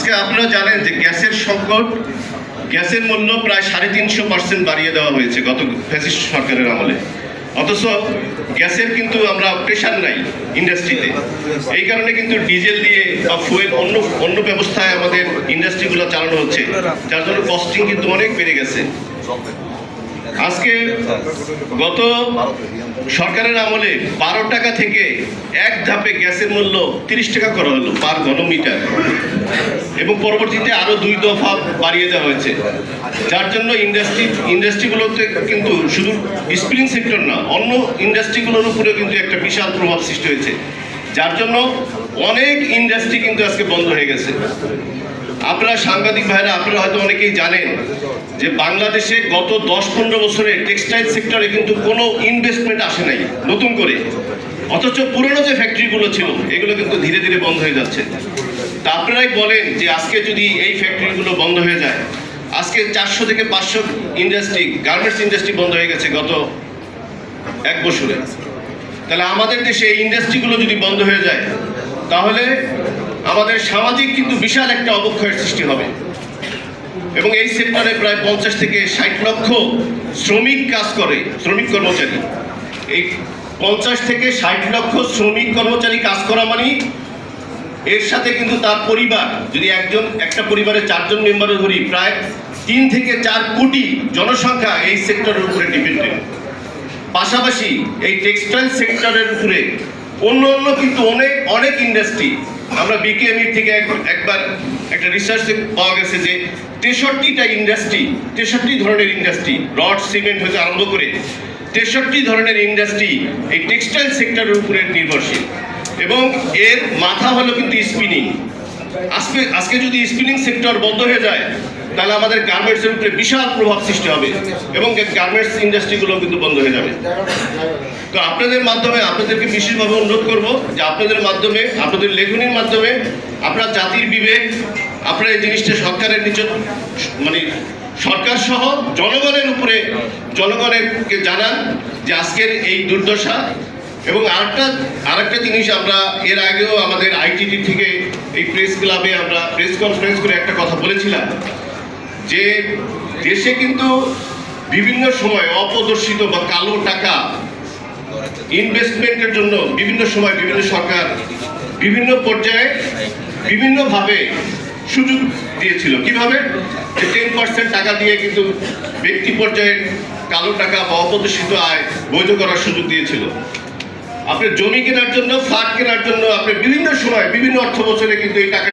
আজকে আপনারা জানেন যে গ্যাসের সংকট, গ্যাসের মূল্য প্রায় 350% বাড়িয়ে দেওয়া হয়েছে গত ফ্যাসিস্ট সরকারের আমলে। অথচ গ্যাসের কিন্তু আমরা প্রেশার নাই ইন্ডাস্ট্রিতে। এই কারণে কিন্তু ডিজেল দিয়ে বা ফুয়েল অন্য ব্যবস্থায় আমাদের ইন্ডাস্ট্রিগুলো চালানো হচ্ছে, যার জন্য কস্টিং কিন্তু অনেক বেড়ে গেছে। আজকে গত সরকারের আমলে 12 টাকা থেকে এক ধাপে গ্যাসের মূল্য 30 টাকা করা হলো পার ঘনমিটার, এবং পরবর্তীতে আরো 2 দফা বাড়িয়ে দেওয়া হয়েছে, যার জন্য ইন্ডাস্ট্রিগুলোতে কিন্তু শুধু স্পিনিং সেক্টর না, অন্য ইন্ডাস্ট্রিগুলোর উপরেও কিন্তু একটা বিশাল প্রভাব সৃষ্টি হয়েছে, যার জন্য অনেক ইন্ডাস্ট্রি কিন্তু আজকে বন্ধ হয়ে গেছে। আপনারা সাংবাদিক ভাইরা, আপনারা হয়তো অনেকেই জানেন যে বাংলাদেশে গত 10-15 বছরে টেক্সটাইল সেক্টরে কিন্তু কোনো ইনভেস্টমেন্ট আসে নাই নতুন করে, অথচ পুরনো যে ফ্যাক্টরিগুলো ছিল এগুলো কিন্তু ধীরে ধীরে বন্ধ হয়ে যাচ্ছে। তা আপনারাই বলেন যে আজকে যদি এই ফ্যাক্টরিগুলো বন্ধ হয়ে যায়, আজকে 400 থেকে 500 ইন্ডাস্ট্রি, গার্মেন্টস ইন্ডাস্ট্রি বন্ধ হয়ে গেছে গত 1 বছরে। তাহলে আমাদের দেশে এই ইন্ডাস্ট্রিগুলো যদি বন্ধ হয়ে যায়, তাহলে আমাদের সামাজিক কিন্তু বিশাল একটা অবক্ষয়ের সৃষ্টি হবে, এবং এই সেক্টরে প্রায় 50 থেকে 60 লক্ষ শ্রমিক কাজ করে, শ্রমিক কর্মচারী। এই 50 থেকে 60 লক্ষ শ্রমিক কর্মচারী কাজ করা মানে এর সাথে কিন্তু তার পরিবার, যদি একটা পরিবারের 4 জন মেম্বারও ধরি, প্রায় 3 থেকে 4 কোটি জনসংখ্যা এই সেক্টরের উপরে ডিপেন্ডেন্ট। পাশাপাশি এই টেক্সটাইল সেক্টরের উপরে অন্য কিন্তু অনেক ইন্ডাস্ট্রি, আমরা বিকেএমই থেকে একবার একটা রিসার্চে পাওয়া গেছে যে 63টা ইন্ডাস্ট্রি, 63 ধরনের ইন্ডাস্ট্রি, রড সিমেন্ট হতে আরম্ভ করে 63 ধরনের ইন্ডাস্ট্রি এই টেক্সটাইল সেক্টরের উপরে নির্ভরশীল, এবং এর মাথা হলো কিন্তু স্পিনিং। আজকে যদি স্পিনিং সেক্টর বন্ধ হয়ে যায়, তাহলে আমাদের গার্মেন্টসের উপরে বিশাল প্রভাব সৃষ্টি হবে, এবং গার্মেন্টস ইন্ডাস্ট্রিগুলো কিন্তু বন্ধ হয়ে যাবে। তো আপনাদের মাধ্যমে আপনাদেরকে বিশেষভাবে অনুরোধ করব যে আপনাদের মাধ্যমে, আপনাদের লেখনীর মাধ্যমে আপনারা জাতির বিবেক, আপনারা এই জিনিসটা সরকারের নিচে, মানে সরকার সহ জনগণেরকে জানান যে আজকের এই দুর্দশা। এবং আরেকটা জিনিস, আমরা এর আগেও আমাদের আইটিটি থেকে এই প্রেস ক্লাবে আমরা প্রেস কনফারেন্স করে একটা কথা বলেছিলাম যে দেশে কিন্তু বিভিন্ন সময় অপ্রদর্শিত বা কালো টাকা ইনভেস্টমেন্টের জন্য বিভিন্ন সময় বিভিন্ন সরকার বিভিন্ন পর্যায়ে বিভিন্নভাবে সুযোগ দিয়েছিল। কিভাবে? 10% টাকা দিয়ে কিন্তু ব্যক্তি পর্যায়ে কালো টাকা বা অপ্রদর্শিত আয় বৈধ করার সুযোগ দিয়েছিল। আপনার জমি কেনার জন্য, ফ্ল্যাট কেনার জন্য আপনি বিভিন্ন সময় বিভিন্ন অর্থ বছরে কিন্তু এই টাকা